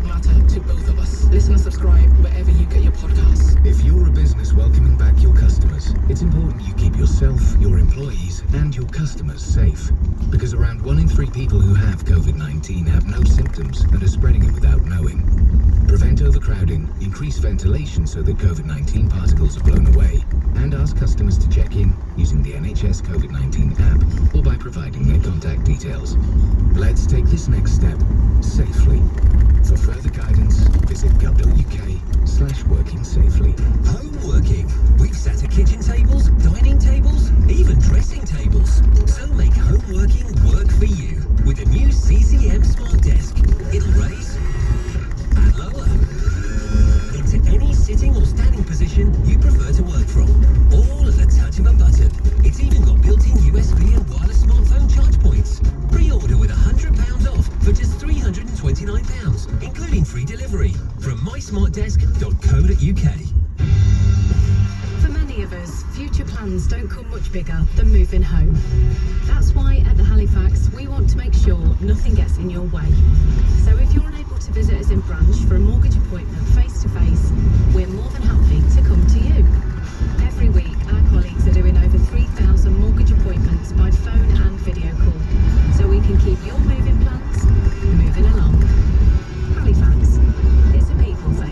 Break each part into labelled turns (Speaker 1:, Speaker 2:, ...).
Speaker 1: matter to both of us. Listen and subscribe wherever you get your podcasts.
Speaker 2: If you're a business welcoming back your customers, it's important you keep yourself, your employees, and your customers safe. Because around 1 in 3 people who have COVID-19 have no symptoms and are spreading it without knowing. Prevent overcrowding, increase ventilation so that COVID-19 particles are blown away, and ask customers to check in using the NHS COVID-19 app or by providing their contact details. Let's take this next step safely. For further guidance, visit gov.uk/working safely.
Speaker 3: Home working. We've set at kitchen tables, dining tables, even dressing tables. So make home working work for you with a new CCM Smart Desk. It'll raise and lower into any sitting or standing position you prefer to work from, all at the touch of a button. It's even got built-in USB and wireless smartphone charge points. Pre-order with £100 off for just £329, including free delivery from mysmartdesk.co.uk.
Speaker 4: For many of us, future plans don't come much bigger than moving home. That's why at the Halifax, we want to make sure nothing gets in your way. So if you're unable to visit us in branch for a mortgage appointment face-to-face, we're more than happy to come to you. Every week, our colleagues are doing over 3,000 mortgage appointments by phone and video call, so we can keep your moving plans moving along. Halifax, it's a people thing.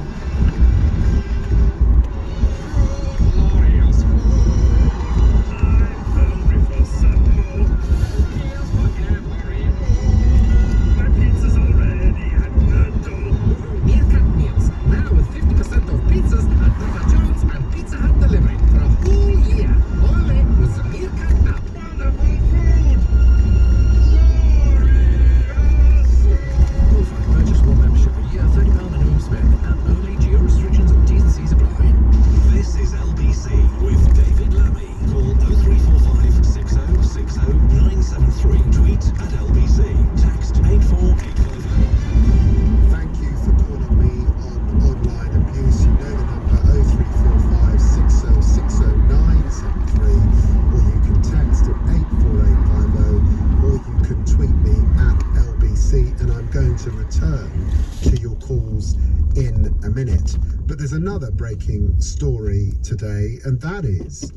Speaker 5: Another breaking story today, and that is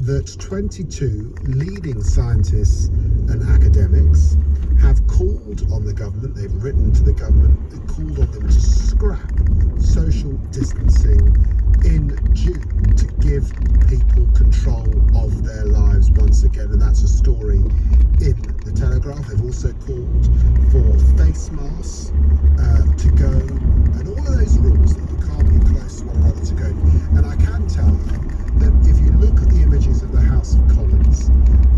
Speaker 5: that 22 leading scientists and academics have called on the government, they've written to the government, and called on them to scrap social distancing in June to give people control of their lives once again, and that's a story in the Telegraph. They've also called for face masks to go, and all of those rules that you can't be close to one another to go. And I can tell you that if you look at the images of the House of Commons,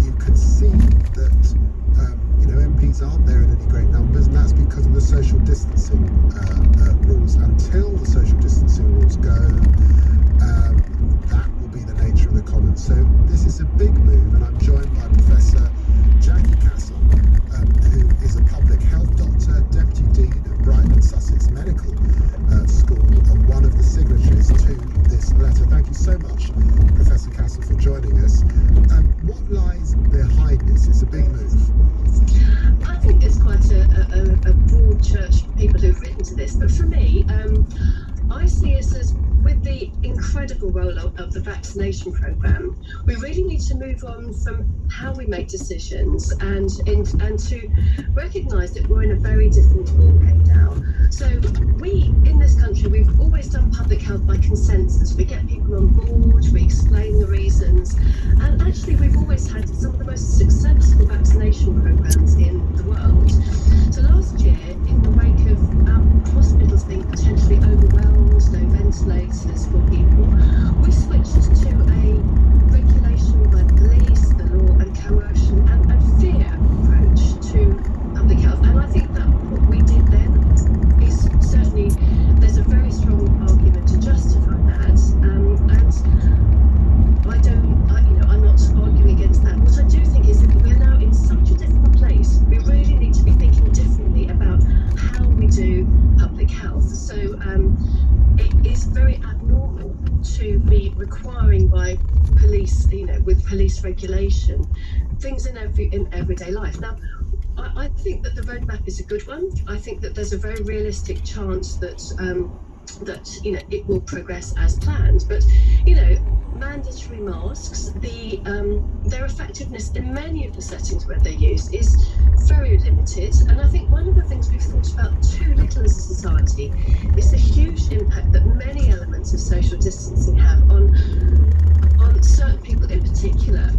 Speaker 5: you can see that MPs aren't there in any great numbers, and that's because of the social distancing rules. Until the social distancing rules go, that will be the nature of the Commons. So this is a big move, and I'm joined by Professor Jackie Castle, who is a public health doctor, Deputy Dean at Brighton Sussex Medical School, and one of the signatories to this letter. Thank you so much, Professor Castle, for joining us. What lies behind this? It's a big move.
Speaker 6: I think it's quite a broad church of people who've written to this, but for me, I see us as, with the incredible rollout of the vaccination programme, we really need to move on from how we make decisions and to recognise that we're in a very different ballgame now. So we, in this country, we've always done public health by consensus. We get people on board, we explain the reasons, and actually we've always had some of the most successful vaccination programmes in the world. So last year, in the wake of hospitals being potentially overwhelmed, no ventilators for people, we switched to a regulation by police, the law and coercion and fear approach to public health. And I think that what we did then is certainly, there's a very strong argument to justify that. I'm not arguing against that. What I do think is that we're now in such a different place. We really need to be thinking differently about how we do public health. So it is very abnormal to be requiring by police, with police regulation, things in everyday life. Now, I think that the roadmap is a good one. I think that there's a very realistic chance that it will progress as planned. But mandatory masks, their effectiveness in many of the settings where they're used is very limited. And I think one of the things we've thought about too little as a society is the huge impact that many elements of social distancing have on certain people in particular.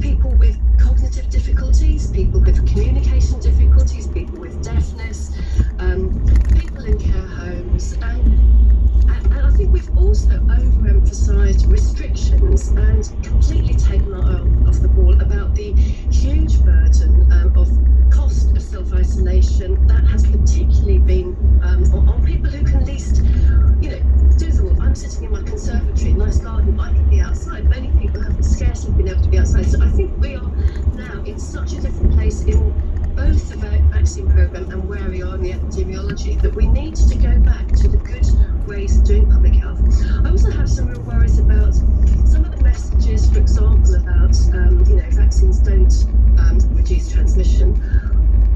Speaker 6: People with cognitive difficulties, people with communication difficulties, people with deafness, people in care homes, and I think we've also overemphasised restrictions and completely taken our eye off the ball about the huge burden of cost of self-isolation that has particularly been on people who can least, do the work. I'm sitting in my conservatory, nice garden, I can be outside. Many people have scarcely been able to be outside. So I think we are now in such a different place in both the vaccine programme and where we are in the epidemiology that we need to go back to the good ways of doing public health. I also have some real worries about some of the messages, for example, about vaccines don't reduce transmission.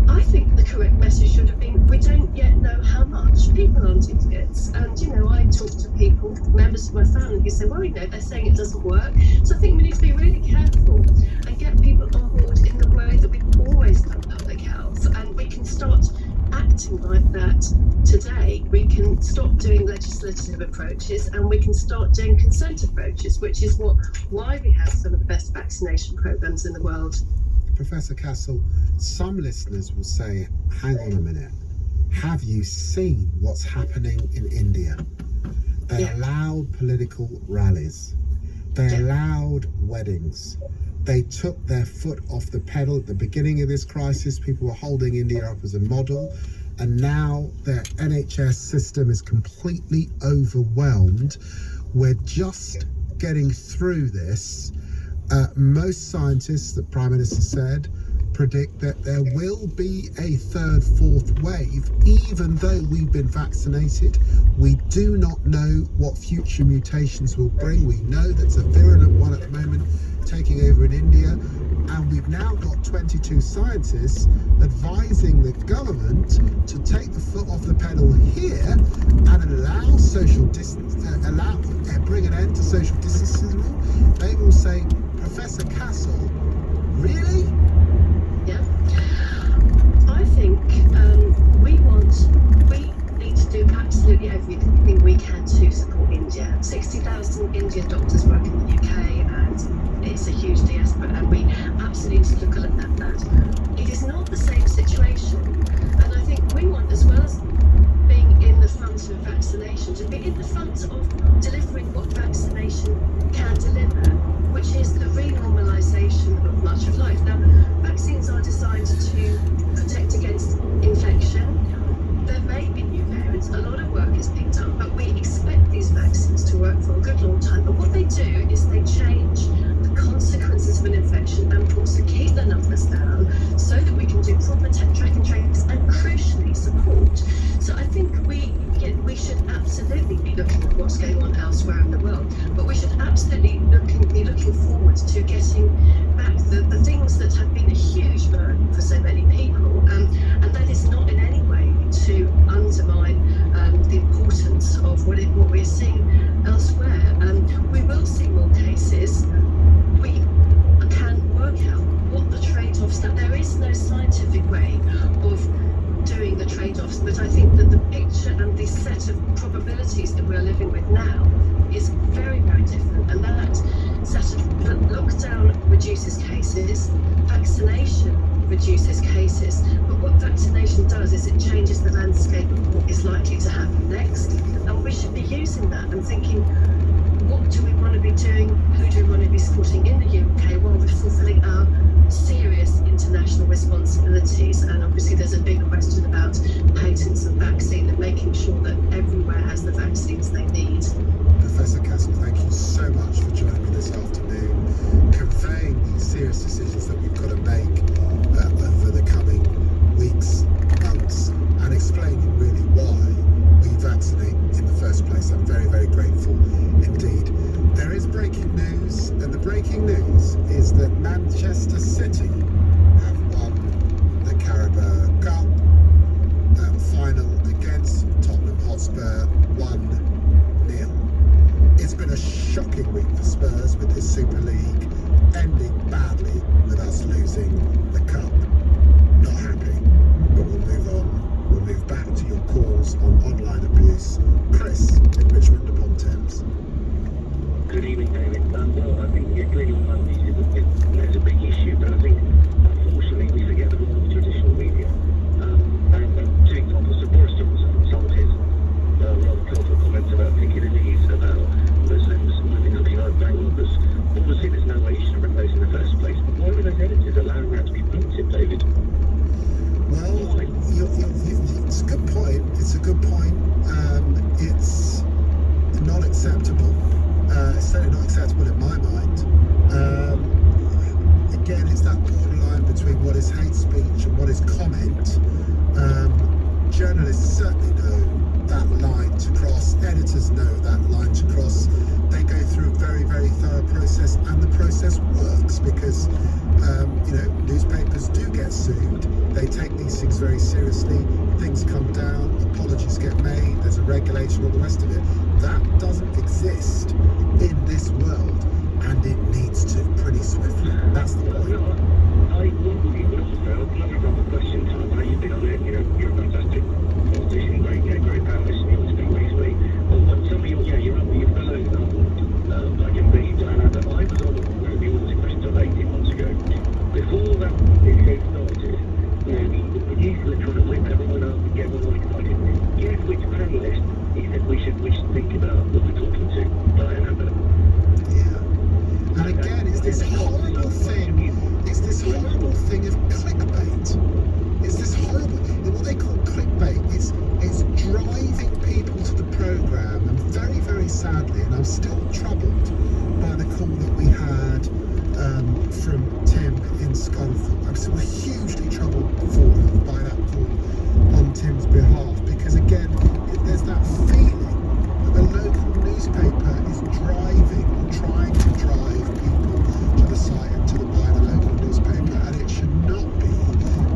Speaker 6: I think the correct message should have been, we don't yet know how much. People aren't idiots. And, I talk to people, members of my family, who say, well, they're saying it doesn't work. So I think we need to be really careful and get people on board in the way that we've always done public health. And we can start acting like that today. We can stop doing legislative approaches and we can start doing consent approaches, which is why we have some of the best vaccination programs in the world.
Speaker 5: Professor Castle, some listeners will say, hang on a minute, have you seen what's happening in India? They allowed political rallies. They allowed weddings. They took their foot off the pedal at the beginning of this crisis. People were holding India up as a model. And now their NHS system is completely overwhelmed. We're just getting through this. Most scientists, the Prime Minister said, predict that there will be a third, fourth wave, even though we've been vaccinated. We do not know what future mutations will bring. We know that's a virulent one at the moment taking over in India. And we've now got 22 scientists advising the government to take the foot off the pedal here and allow social distance, bring an end to social distancing. They will say, Professor Castle, really?
Speaker 6: Yeah. I think we need to do absolutely everything we can to support India. 60,000 Indian doctors work in the UK and it's a huge diaspora and we absolutely need to look at that. It is not the same situation and I think we want, as well as being in the front of vaccination, to be in the front of delivering what vaccination can deliver, which is the renormalisation of much of life. Now, vaccines are designed to protect against infection. There may be new variants, a lot of work is being done, but we expect these vaccines to work for a good long time. But what they do is they change the consequences of an infection and also keep the numbers down so that we can do proper track and trace and crucially support. So I think we should absolutely be looking at what's going on elsewhere in the world, but we should absolutely be looking forward to getting back the things that have been a huge burden for so many people, and that is not in any way to undermine the importance of what we're seeing elsewhere. We will see more cases. We can work out what the trade-offs. Now, there is no scientific way of doing the trade-offs, but I think that the picture and the set of probabilities that we're living with now is very, very different, and that set of lockdown reduces cases, vaccination reduces cases, but what vaccination does is it changes the landscape of what is likely to happen next, and we should be using that and thinking, what do we want to be doing, who do we want to be supporting in the UK while we're fulfilling our serious international responsibilities. And obviously there's a big question about patents and vaccine and making sure that everywhere has the vaccines they need.
Speaker 5: Professor Castle, thank you so much for joining me this afternoon, conveying these serious decisions that we've got to make over the coming weeks, months, and explaining really why we vaccinate in the first place. I'm very, very grateful indeed. There is breaking news, and the breaking news is that Manchester City have won Hotspur 1-0. It's been a shocking week for Spurs with this Super League ending badly with us losing the cup. Not happy, but we'll move on. We'll move back to your calls on online abuse. Chris in Richmond upon Thames.
Speaker 7: Good evening, David. Well, I think clearly on Monday there's a big issue, but I think unfortunately we forget the role of traditional media. And two examples, so Boris Johnson, some of his rather colourful comments about Piccadilly's, about Muslims moving up behind bank robbers. Obviously there's no way you should have written those in the first place, but why were those editors allowing that to be printed, David?
Speaker 5: Well, it's a good point. It's a good point. It's not acceptable. It's certainly not acceptable in my mind. Again, it's that borderline between what is hate speech and what is comment. Journalists certainly know that line to cross. Editors know that line to cross. They go through a very, very thorough process, and the process works because newspapers do get sued. They take these things very seriously. Things come down, apologies get made, there's a regulator, all the rest of it. That doesn't exist in this world, and it needs to pretty swiftly. That's the point.
Speaker 7: I agree with you, but also I'd love to have a question time. I know you've been on it, you're a fantastic politician, great panelist, and you always speak briefly. But some of your fellow, I can be Diana, but I was on the Auditing Questions on 18 months ago. Before that issue started, the news were trying to whip everyone up and get everyone excited. Guess which panelist he said we should think about what we're talking to? Diana.
Speaker 5: Yeah. And again, it's this horrible thing. It's this horrible thing of clickbait. It's this horrible, what they call clickbait. It's driving people to the programme, and very, very sadly, and I'm still troubled by the call that we had from Tim in Scunthorpe. I'm still hugely troubled by that call on Tim's behalf, because again, there's that feeling that the local newspaper is driving or trying to drive people to the site and to buy the local newspaper, and it should not be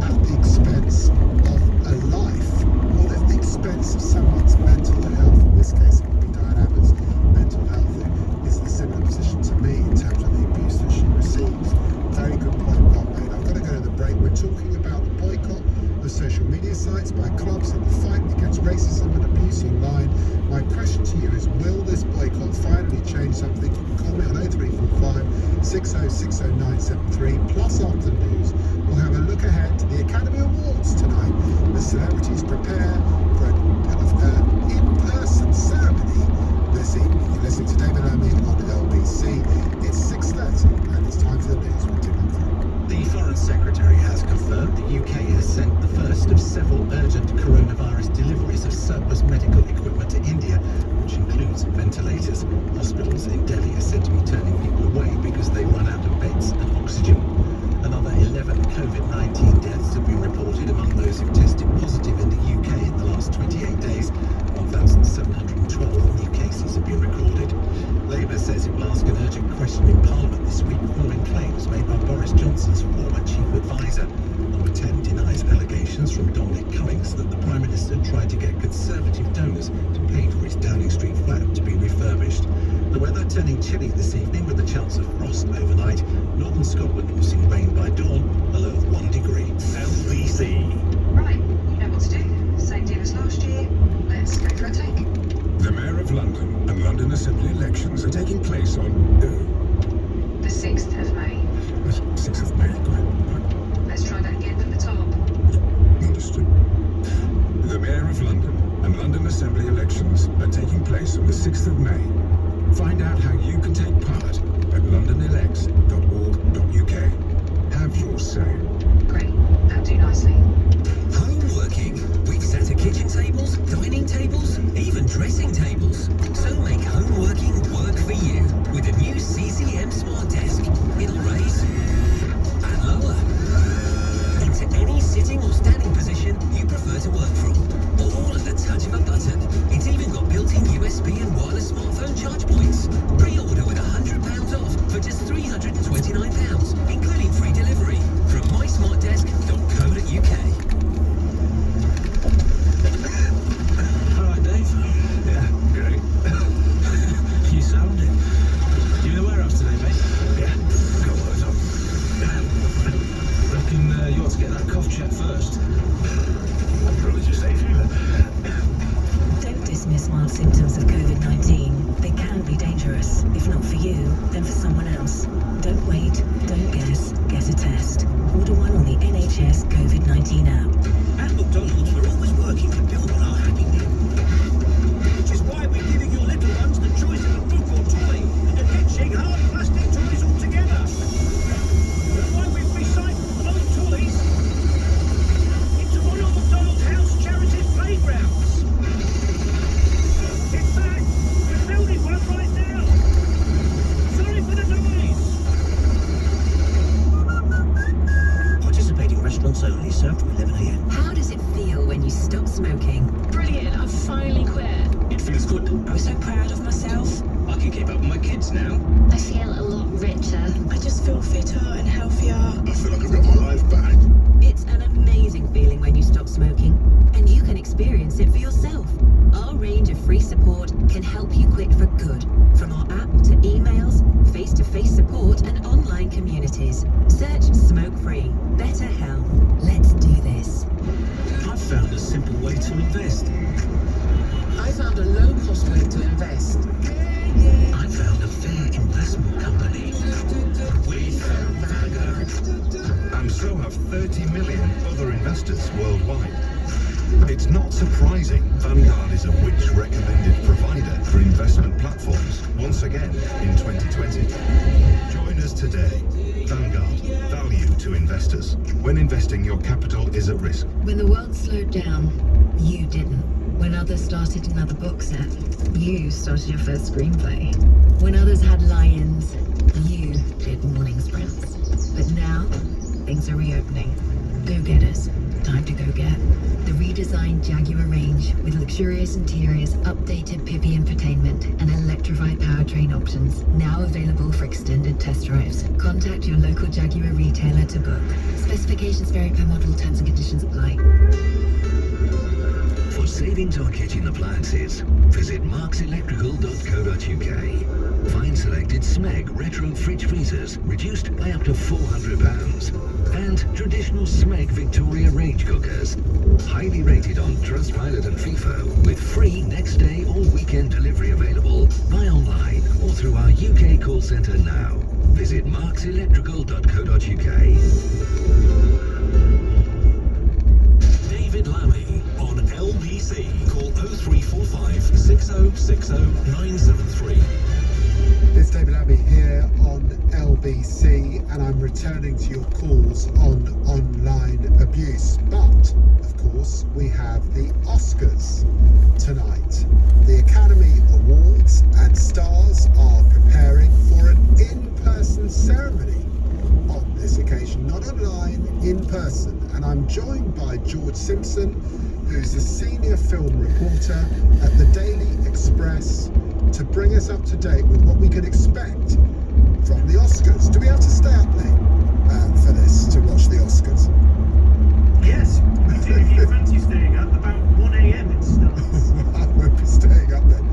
Speaker 5: at the expense of a life or at the expense of someone's mental health. In this case, it would be Diane Abbott's mental health. It's the similar position to me in terms of the abuse that she receives. Very good point, well made. I've got to go to the break. We're talking about the boycott of social media sites by clubs in the fight against racism and abuse online. My question to you is, will this boycott finally change something? You can call me on 0345 6060973. Plus, after the news, we'll have a look ahead to the Academy Awards tonight. The celebrities prepare for an in-person ceremony this evening. You're listening to David Lammy on LBC. It's 6:30 and it's time for the news with Tim Humphrey.
Speaker 2: The Foreign Secretary has confirmed the UK has sent the first of several urgent coronavirus deliveries of surplus medical equipment to India, which includes ventilators. Hospitals in Delhi are said to be turning people away because they run out of beds and oxygen. Another 11 COVID-19 deaths have been reported among those who tested positive in the UK in the last 28 days. 1,712 new cases have been recorded. Labour says it will ask an urgent question in Parliament this week following claims made by Boris Johnson's former chief advisor. Number 10 denies allegations from Dominic Cummings that the Prime Minister tried to get Conservative donors to pay for his Downing Street flat to be refurbished. The weather turning chilly this evening with a chance of frost overnight. Northern Scotland will see rain by dawn, a low of 1 degree. LBC.
Speaker 8: Right, you know what to do. Same deal as last year. Let's go for a take.
Speaker 9: The Mayor of London and London Assembly elections are taking place on
Speaker 8: The 6th of May.
Speaker 9: 6th of May. Right.
Speaker 8: Let's try that again from the top.
Speaker 9: Understood. The Mayor of London and London Assembly elections are taking place on the 6th of May. Find out how you can take part at londonelects.org.uk. Have your say.
Speaker 8: Great, that'll do nicely.
Speaker 3: Home working. We've sat at kitchen tables, dining tables, even dressing tables. So make home working work for you with a new CCM Smart Desk. It'll raise and lower into any sitting or standing position you prefer to work from. All at the touch of a button. It's even got built-in USB and wireless smartphone charge points. Pre-order with £100 off for just £329, including free delivery from mysmartdesk.co.uk.
Speaker 2: All right, Dave.
Speaker 10: COVID-19 app.
Speaker 3: At McDonald's, we're always working to build on our happy meal. Which is why we're giving your little ones the choice of a book or toy and are ditching hard plastic toys altogether. That's why we've recycled old toys into Ronald McDonald House charity playgrounds. In fact, we're building one right now. Sorry for the noise. Participating restaurants only, served from 11 a.m.
Speaker 10: How does it feel when you stop smoking?
Speaker 1: Brilliant, I've finally quit.
Speaker 3: It feels good.
Speaker 10: I'm so proud of myself.
Speaker 3: I can keep up with my kids now.
Speaker 6: I feel a lot richer.
Speaker 1: I just feel fitter and healthier.
Speaker 9: I feel like I've got my life back.
Speaker 10: It's an amazing feeling when you stop smoking, and you can experience it for yourself. Our range of free support can help you quit for good, from our app to emails, face-to-face support and online communities. Search Smoke Free. Better health. Let's do this.
Speaker 3: I've found a simple way to invest.
Speaker 1: I found a low-cost way to invest.
Speaker 3: I found a fair investment company. We found Vanguard.
Speaker 9: And so have 30 million other investors worldwide. It's not surprising Vanguard is a Which recommended provider for investment platforms once again in 2020. Join us today. Vanguard, value to investors. When investing, your capital is at risk.
Speaker 4: When the world slowed down, you didn't. When others started another book set, you started your first screenplay. When others had lions, you did morning sprints. But now, things are reopening. Go-getters. Time to go get. The redesigned Jaguar range with luxurious interiors, updated Pippy infotainment, and electrified powertrain options. Now available for extended test drives. Contact your local Jaguar retailer to book. Specifications vary per model, terms and conditions apply.
Speaker 3: For savings on kitchen appliances, visit markselectrical.co.uk. Find selected Smeg retro fridge freezers reduced by up to £400. And traditional Smeg Victoria range cookers. Highly rated on Trustpilot and FIFO with free next day or weekend delivery available. Buy online or through our UK call centre now. Visit markselectrical.co.uk. David Lammy on LBC. Call 0345 6060 973.
Speaker 5: It's David Abbey here on LBC, and I'm returning to your calls on online abuse. But, of course, we have the Oscars tonight. The Academy Awards and stars are preparing for an in-person ceremony on this occasion, not online, in person. And I'm joined by George Simpson, who's a senior film reporter at the Daily Express, to bring us up to date with what we can expect from the Oscars. Do we have to stay up late for this, to watch the Oscars?
Speaker 7: Yes, we do. If you fancy staying up, about 1 a.m. it starts.
Speaker 5: I won't be staying up then.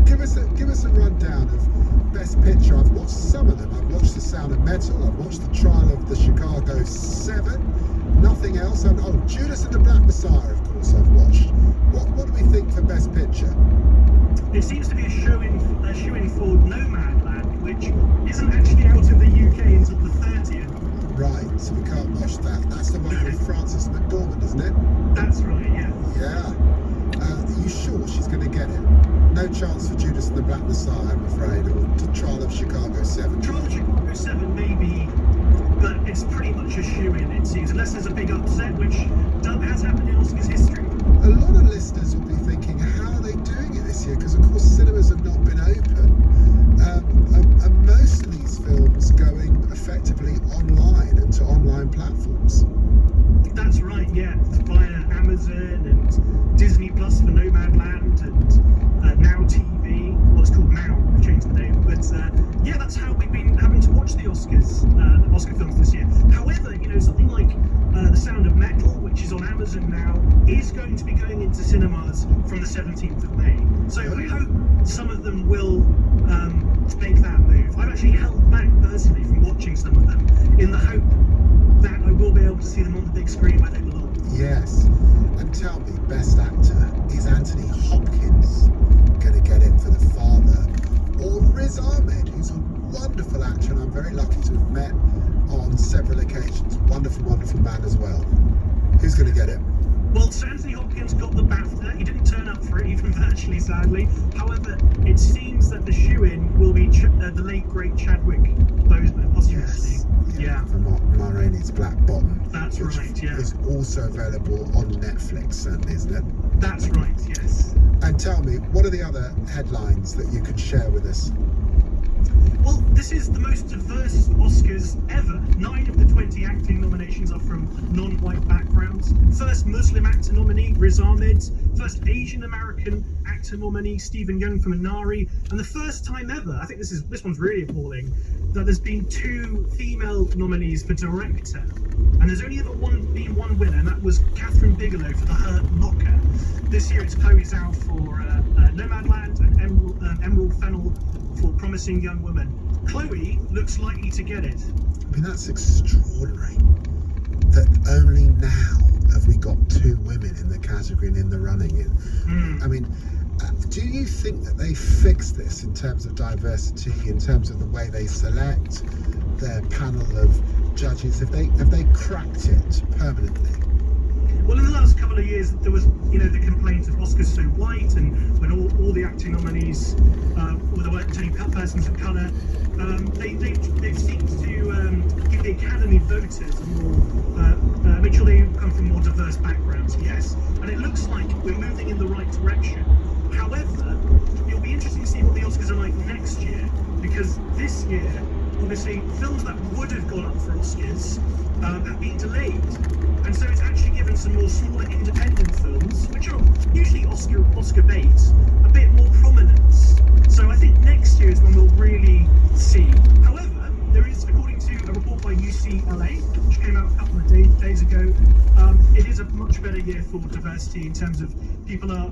Speaker 5: Give us a rundown of Best Picture. I've watched some of them. I've watched The Sound of Metal. I've watched The Trial of the Chicago 7. Nothing else. Judas and the Black Messiah, of course, I've watched. What do we think for Best Picture?
Speaker 7: It seems to be a shoe-in for Nomadland, which isn't actually out of the UK until the 30th.
Speaker 5: Right, so we can't watch that. That's the one with Frances McDormand, isn't it?
Speaker 7: That's right, yeah.
Speaker 5: Yeah. Are you sure she's going to get it? No chance for Judas and the Black Messiah, I'm afraid, or the Trial of Chicago 7.
Speaker 7: Trial of Chicago 7 maybe, but it's pretty much a shoe-in, it seems, unless there's a big upset, which has happened in Oscars history.
Speaker 5: A lot of listeners will be thinking, how are they doing it this year? Because, of course, cinemas have not been open. And most of these films going effectively online and to online platforms.
Speaker 7: That's right, yeah. Via Amazon and Disney Plus for Nomadland and Now TV. Well, it's called Now, they've changed the name. But yeah, that's how we've been having to watch the Oscars, the Oscar films this year. However, something like The Sound of Metal, which is on Amazon now, is going to be going into cinemas from the 17th of May. So I hope some of them will make that move. I've actually held back personally from watching some of them in the hope that I will be able to see them on the big screen where they belong.
Speaker 5: Yes. And tell me, Best Actor, is Anthony Hopkins going to get it for The Father? Or Riz Ahmed, who's a wonderful actor and I'm very lucky to have met on several occasions. Wonderful, wonderful man as well. Who's going to get it?
Speaker 11: Well, Sir Anthony Hopkins got the BAFTA. He didn't turn up for it, even virtually, sadly. However, it seems that the shoe-in will be the late, great Chadwick Boseman, posthumously.
Speaker 5: Yes.
Speaker 11: Yeah.
Speaker 5: For Ma Rainey's Black Bottom.
Speaker 11: That's
Speaker 5: which
Speaker 11: right, yeah.
Speaker 5: is also available on Netflix, certainly, isn't it?
Speaker 11: That's right, yes.
Speaker 5: And tell me, what are the other headlines that you can share with us?
Speaker 11: Well, this is the most diverse Oscars ever. 9 of the 20 acting nominations are from non-white backgrounds. First Muslim actor nominee, Riz Ahmed. First Asian American actor nominee, Stephen Young for Minari. And the first time ever, I think this one's really appalling, that there's been 2 female nominees for director. And there's only ever been one winner, and that was Catherine Bigelow for The Hurt Locker. This year it's Chloe Zhao for Nomadland and Emerald Fennell for Promising Young Woman. Chloe looks likely to get it.
Speaker 5: I mean, that's extraordinary. That only now have we got 2 women in the category and in the running. I mean, do you think that they fixed this in terms of diversity, in terms of the way they select their panel of judges? Have they cracked it permanently?
Speaker 11: Well, in the last couple of years, there was, the complaint of Oscars so white, and when all the acting nominees there weren't any persons of colour, they've seemed to give the Academy voters more, make sure they come from more diverse backgrounds. Yes, and it looks like we're moving in the right direction. However, it'll be interesting to see what the Oscars are like next year, because this year, obviously, films that would have gone up for Oscars have been delayed. And so it's actually given some more smaller independent films, which are usually Oscar bait, a bit more prominence. So I think next year is when we'll really see. However, there is, according to a report by UCLA, which came out a couple of days ago, it is a much better year for diversity in terms of people are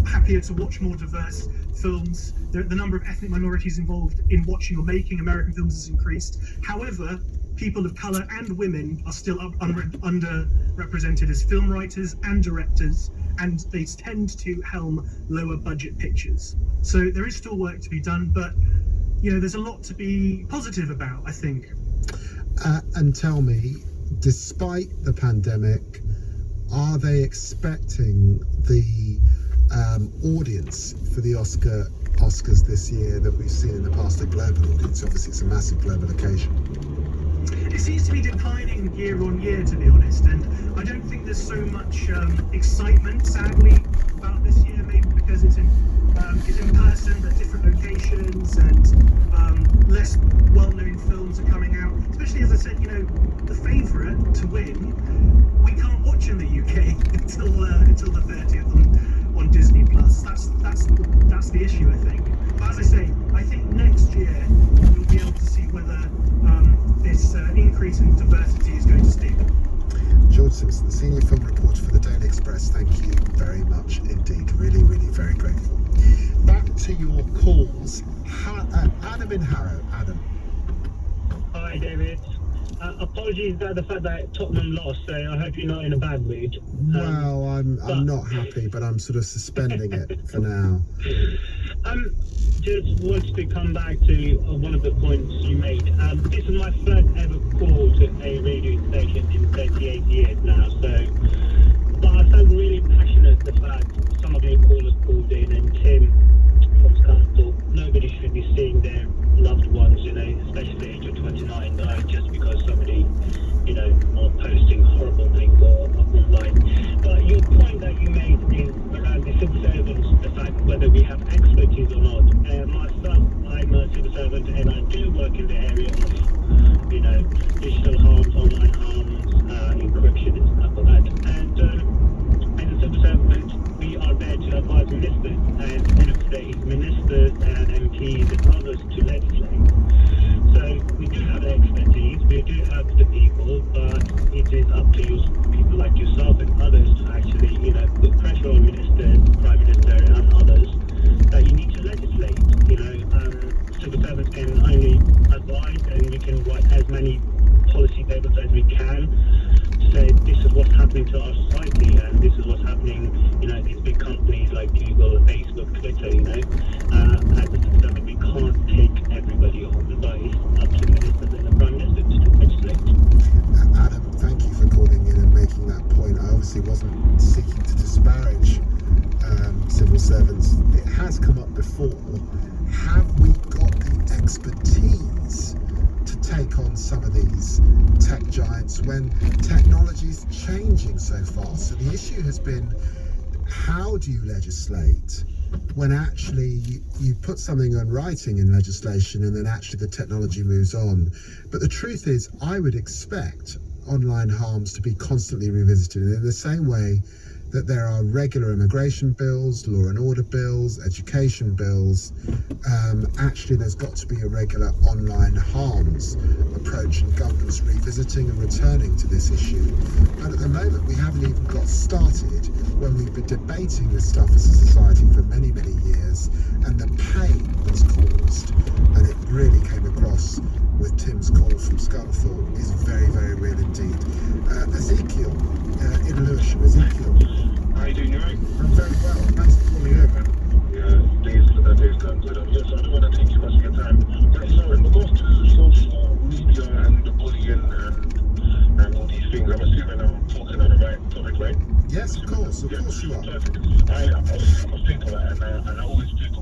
Speaker 11: happier to watch more diverse films. The number of ethnic minorities involved in watching or making American films has increased. However, people of colour and women are still underrepresented as film writers and directors, and they tend to helm lower budget pictures. So there is still work to be done, but there's a lot to be positive about, I think.
Speaker 5: And tell me, despite the pandemic, are they expecting the audience for the Oscars this year that we've seen in the past, a global audience? Obviously, it's a massive global occasion.
Speaker 11: It seems to be declining year on year, to be honest, and I don't think there's so much excitement, sadly, about this year. Maybe because it's in person, but different locations, and less well-known films are coming out. Especially, as I said, the favourite to win, we can't watch in the UK until the 30th on Disney Plus. That's the issue, I think. But as I say, I think next year we'll be able to see whether this increase in diversity is going to stick.
Speaker 5: George Simpson, senior film reporter for the Daily Express, thank you very much indeed. Really, really very grateful. Back to your calls. Adam in Harrow. Adam.
Speaker 12: Hi, David. Apologies about the fact that Tottenham lost, so I hope you're not in a bad mood.
Speaker 5: Well, I'm not happy, but I'm sort of suspending it for now.
Speaker 12: Just wanted to come back to one of the points you made. This is my first ever call to a radio station in 38 years now, but I felt really passionate the fact some of your callers called in, and Tim from Scunthorpe, nobody should be seeing their loved ones, especially at the age of 29, die just because somebody, are posting horrible things online. But your point that you made is around the civil servants, the fact whether we have expertise or not. Myself, I'm a civil servant, and I do work in the area of, digital harms, online harms, encryption and stuff like that. And as a civil servant, we are there to advise ministers, and at the end of the day, ministers and MPs and others to legislate. So we do have the expertise, we do have the people, but it is up to people like yourself and others to actually, put pressure on ministers, Prime Minister and others that you need to legislate. Civil servants can only advise, and we can write as many policy papers as we can to say this is what's happening to our society, and this is what's happening, these big companies like Google, Facebook, Twitter, as a civil servant, we can't take everybody on, but it's up to ministers and the Prime Minister to legislate.
Speaker 5: Adam, thank you for calling in and making that take on some of these tech giants when technology's changing so fast? So the issue has been, how do you legislate when actually you put something in writing in legislation and then actually the technology moves on? But the truth is, I would expect online harms to be constantly revisited in the same way that there are regular immigration bills, law and order bills, education bills. Actually, there's got to be a regular online harms approach, and governments revisiting and returning to this issue. But at the moment, we haven't even got started when we've been debating this stuff as a society for many, many years, and the pain that's caused, and it really came across with Tim's call from Scunthorpe, is very, very real indeed. Ezekiel, in Lewisham. Ezekiel.
Speaker 7: How you doing, you right?
Speaker 5: I'm very well. Thanks for calling in.
Speaker 7: Yeah, days going good. Yes, I don't want to take too much of your time. Right, so in regards to social media and the bullying and all these things, I'm assuming I'm talking on the right topic, right?
Speaker 5: Yes, of course you are.
Speaker 7: Perfect. I was thinking about it, and I always think